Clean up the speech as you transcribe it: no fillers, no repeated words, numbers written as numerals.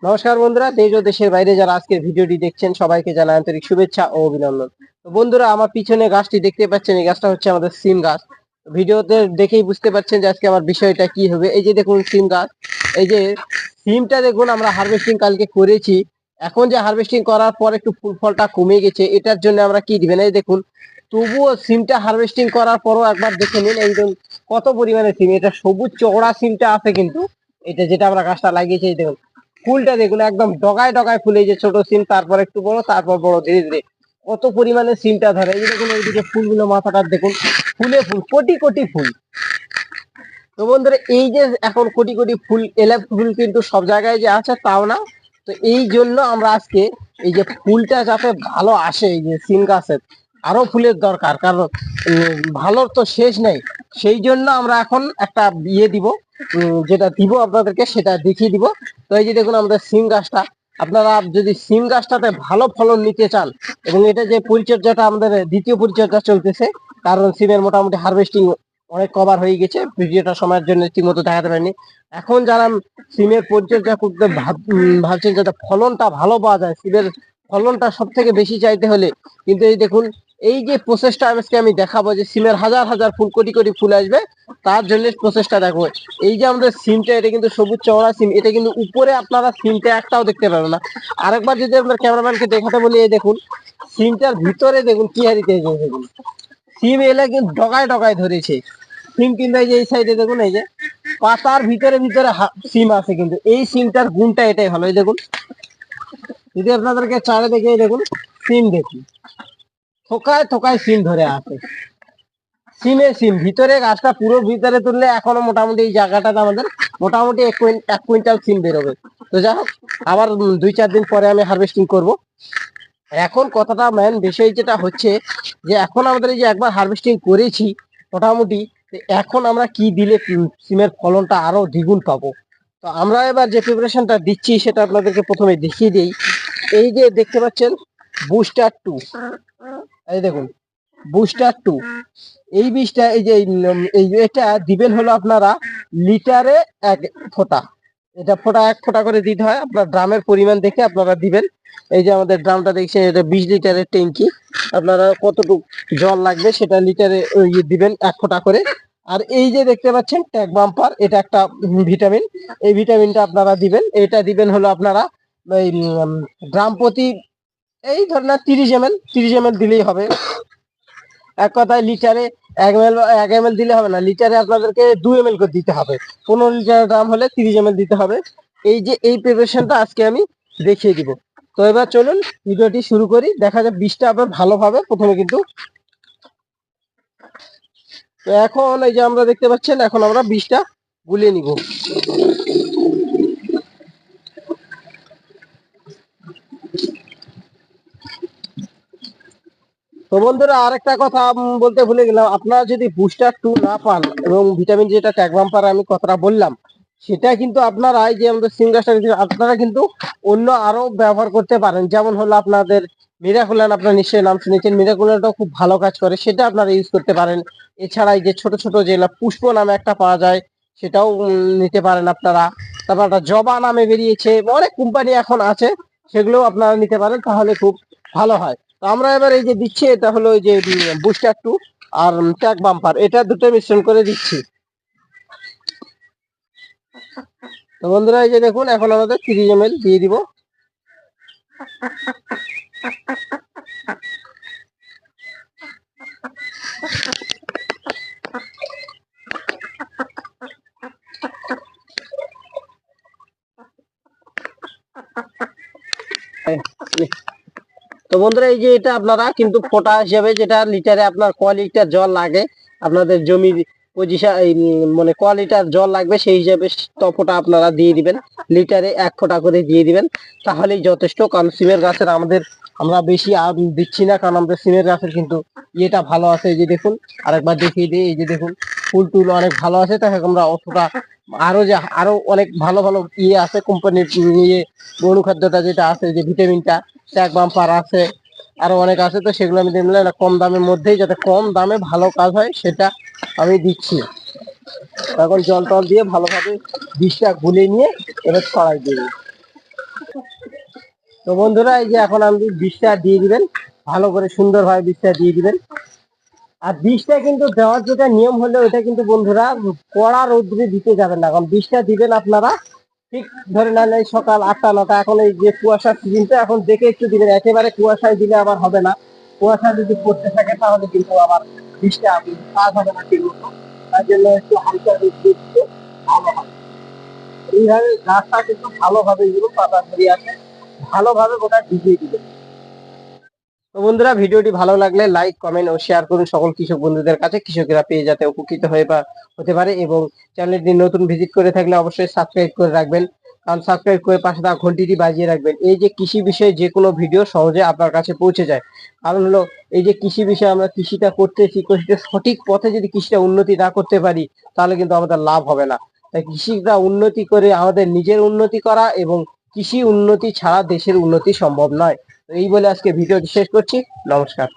নমস্কার বন্ধুরা, দেশ ও দেশের বাইরে যারা আজকের ভিডিওটি দেখছেন সবাইকে জানাই আন্তরিক শুভেচ্ছা ও অভিনন্দন। তো বন্ধুরা, আমার পিছনে গাছটি দেখতে পাচ্ছেন, এই গাছটা হচ্ছে আমাদের সিম গাছ। ভিডিওতে দেখেই বুঝতে পারছেন যে আজকে আমার বিষয়টা কি হবে। এই যে দেখুন সিম গাছ, এই যে সিমটা দেখুন আমরা হারভেস্টিং কালকে করেছি। এখন যে হারভেস্টিং করার পর একটু ফুল ফলটা কমে গেছে, এটার জন্য আমরা কি দিবেন, এই দেখুন তবুও সিমটা হারভেস্টিং করার পরও একবার দেখে নিন এই দেখুন কত পরিমাণে সিম। এটা সবুজ চওড়া সিমটা আছে কিন্তু, এটা যেটা আমরা গাছটা লাগিয়েছি, এই দেখুন ফুলটা দেখুন একদম ডগায় ডগায় ফুলে, যে ছোট সিম তারপর একটু বড় তারপর বড় ধীরে ধীরে কত পরিমাণে সিমটা ধরে। এই দেখুন এইদিকে ফুলগুলো, মাথাটা দেখুন ফুলে ফুল, কোটি কোটি ফুল। তো বন্ধুরা, এই যে এখন কোটি কোটি ফুল এলে, ফুল কিন্তু সব জায়গায় যে আছে তাও না। তো এই জন্য আমরা আজকে এই যে ফুলটা যাতে ভালো আসে, এই যে সিম গাছের আরো ফুলের দরকার, কারণ ভালোর তো শেষ নেই। সেই জন্য আমরা এখন একটা ইয়ে দিব, যেটা দিব আপনাদেরকে সেটা দেখিয়ে দিব। তো এই যে দেখুন আমাদের সিম গাছটা, আপনারা যদি সিম গাছটাতে ভালো ফলন নিতে চান, এবং এটা যে পরিচর্যাটা আমাদের দ্বিতীয় পরিচর্যা চলতেছে, কারণ সিমের মোটামুটি হারভেস্টিং অনেক কভার হয়ে গেছে, ভিডিওটা সময়ের জন্য ঠিকমতো দেখাতে পারিনি। এখন যারা সিমের পরিচর্যা করতে ভাবছেন যাতে ফলনটা ভালো পাওয়া যায়, সিমের ফলনটা সব থেকে বেশি চাইতে হলে কিন্তু এই দেখুন এই যে প্রসেসটা আজকে আমি দেখাবো, যে সিমের হাজার হাজার ফুল, কোটি কোটি ফুল আসবে, তার জন্য প্রসেসটা দেখো। এই যে আমাদের সিমটা, এটা কিন্তু সবুজ চওড়া সিম, এটা কিন্তু উপরে আপনারা সিমটা একটাও দেখতে পাবেন না। আরেকবার যদি আপনার ক্যামেরাম্যানকে দেখাতে বলি, এই দেখুন সিমটার ভিতরে দেখুন কি হারিতে, দেখুন সিম এলে কিন্তু ডগায় ডগায় ধরেছে সিম। কিন্তু এই যে এই সাইডে দেখুন, এই যে পাতার ভিতরে ভিতরে সিম আছে, কিন্তু এই সিমটার গুণটা এটাই ভালো। এই দেখুন যদি আপনাদেরকে চারে দেখে দেখুন সিম, দেখুন থোকায় থোকায় সিম ধরে আছে, সিমে সিম ভিতরে। গাছটা পুরো ভিতরে তুললে এখনো মোটামুটি এই জায়গাটাতে আমাদের মোটামুটি 1 কুইন্টাল সিম বেরোবে। তো যাই হোক, আবার 2-4 দিন পরে আমি হারভেস্টিং করব। এখন কথাটা মেন বিষয় যেটা হচ্ছে, যে এখন আমাদের এই যে একবার হারভেস্টিং করেছি মোটামুটি, এখন আমরা কি দিলে সিমের ফলনটা আরো দ্বিগুণ পাবো। তো আমরা এবার যে প্রিপারেশনটা দিচ্ছি সেটা আপনাদেরকে প্রথমে দেখিয়ে দিই। এই যে দেখতে পাচ্ছেন বুস্টার 2, এই দেখুন বুস্টার 2, এই বীজটা এই যে এটা দিবেন হলো আপনারা লিটারে 1 ফোঁটা। এটা ফোঁটা 1 ফোঁটা করে দিতে হয়, আপনার ড্রামের পরিমাণ দেখে আপনারা দিবেন। এই যে আমাদের ড্রামটা দেখছেন, এটা 20 লিটারের ট্যাঙ্কি, আপনারা কতটুকু জল লাগবে সেটা লিটারে দিবেন 1 ফোঁটা করে। আর এই যে দেখতে পাচ্ছেন ট্যাগ বাম্পার, এটা একটা ভিটামিন, এই ভিটামিনটা আপনারা দিবেন। এটা দিবেন হলো আপনারা এই ড্রাম প্রতি এই ধরেন 30 ml, 30 ml দিলেই হবে। এক কথায় লিটারে 1 ml, 1 ml দিলে হবে না, লিটারে আপনাদেরকে 2 ml করে দিতে হবে। 15 লিটারের দাম হলে 30 ml দিতে হবে। এই যে এই প্রিপারেশনটা আজকে আমি দেখিয়ে দিব। তো এবার চলুন ভিডিওটি শুরু করি, দেখা যাক বীজটা আবার ভালোভাবে প্রথমে কিন্তু। তো এখন এই যে আমরা দেখতে পাচ্ছেন, এখন আমরা বীজটা গুলিয়ে নিব। তো বন্ধুরা, আরেকটা কথা বলতে ভুলে গেলাম, আপনারা যদি বুস্টার 2 না পান এবং ভিটামিন যেটা ট্যাগ বাম্পার আমি কথাটা বললাম, সেটা কিন্তু আপনারা এই যে আমাদের সিম গাছটা, আপনারা কিন্তু অন্য আরো ব্যবহার করতে পারেন। যেমন হলো আপনাদের মিরাকুলান, আপনারা নিশ্চয়ই নাম শুনেছেন, মিরাকুলানটাও খুব ভালো কাজ করে, সেটা আপনারা ইউজ করতে পারেন। এছাড়া এই যে ছোট ছোট যে পুষ্প নামে একটা পাওয়া যায়, সেটাও নিতে পারেন আপনারা। তারপর একটা জবা নামে বেরিয়েছে, অনেক কোম্পানি এখন আছে, সেগুলোও আপনারা নিতে পারেন, তাহলে খুব ভালো হয়। তো আমরা এবার এই যে দিচ্ছি, এটা হলো ওই যে বুস্টার 2 আর ট্যাগ বাম্পার, এটা দুটো মিশ্রণ করে দিচ্ছি। তো বন্ধুরা, এই যে দেখুন এখন আমাদের 30 ml দিয়ে দিব। তো বন্ধুরা, এই যে এটা আপনারা কিন্তু ফোঁটা হিসাবে, যেটা লিটারে আপনার ক লিটার জল লাগে, আপনাদের জমির পজিশন মানে ক লিটার জল লাগবে সেই হিসাবে ফোঁটা আপনারা দিয়ে দিবেন, লিটারে 1 ফোঁটা করে দিয়ে দিবেন, তাহলেই যথেষ্ট। কারণ সিমের গাছের আমাদের আমরা বেশি দিচ্ছি না, কারণ আমাদের সিমের গাছের কিন্তু ইয়েটা ভালো আছে। এই যে দেখুন আরেকবার দেখিয়ে দিই, এই যে দেখুন ফুল টুল অনেক ভালো আছে, তাই আমরা অতটা আরো যে আরো অনেক ভালো ভালো ইয়ে আছে কোম্পানির ইয়ে অনুখাদ্যটা যেটা আছে, যে ভিটামিনটা ট্যাগ বাম্পার আছে, আরো অনেক আছে। তো সেগুলো আমি দিলাম না, কম দামের মধ্যেই, যাতে কম দামে ভালো কাজ হয় সেটা আমি দিচ্ছি। এখন জল টল দিয়ে ভালোভাবে বীজটা গুলে নিয়ে এবার ছড়াই দেবো। তো বন্ধুরা এই যে এখন আপনি বীজটা দিয়ে দিবেন, ভালো করে সুন্দরভাবে বীজটা দিয়ে দিবেন। আর বীজটা কিন্তু দেওয়ার যেটা নিয়ম হলো ওটা কিন্তু বন্ধুরা কড়া রৌদ্রে দিতে যাবেন না, কারণ বীজটা দিবেন আপনারা ঠিক ধরে নেন এই সকাল 8টা 9টা, এখন এই যে কুয়াশার সিজনটা এখন দেখে একটু দিবেন, একেবারে কুয়াশায় দিলে আবার হবে না। কুয়াশা যদি পড়তে থাকে তাহলে কিন্তু আবার বীজটা কাজ হবে না ঠিক মতো। তার জন্য একটু হালকা রৌদ্রে দিতে ভালো হবে। এইভাবে গাছটা কিন্তু ভালোভাবে এগুলো পাতা ধরে আছে, ভালোভাবে ওটা ভিজিয়ে দিবেন। তো বন্ধুরা ভিডিওটি ভালো লাগলে লাইক কমেন্ট ও শেয়ার করুন সকল কৃষক বন্ধুদের কাছে, কৃষকেরা পেয়ে যাতে উপকৃত হয়ে বা হতে পারে। এবং চ্যানেলটি নতুন ভিজিট করে থাকলে অবশ্যই সাবস্ক্রাইব করে রাখবেন, কারণ সাবস্ক্রাইব করে পাশে থাকা ঘন্টিটি বাজিয়ে রাখবেন। এই যে কৃষি বিষয়ে যে কোনো ভিডিও সহজে আপনার কাছে পৌঁছে যায়। কারণ হলো এই যে কৃষি বিষয়ে আমরা কৃষিটা করতেছি, কৃষিটা সঠিক পথে যদি কৃষিটা উন্নতি না করতে পারি তাহলে কিন্তু আমাদের লাভ হবে না। তাই কৃষিটা উন্নতি করে আমাদের নিজের উন্নতি করা, এবং কৃষি উন্নতি ছাড়া দেশের উন্নতি সম্ভব নয়। তো এই বলে আজকে ভিডিওটি শেষ করছি। নমস্কার।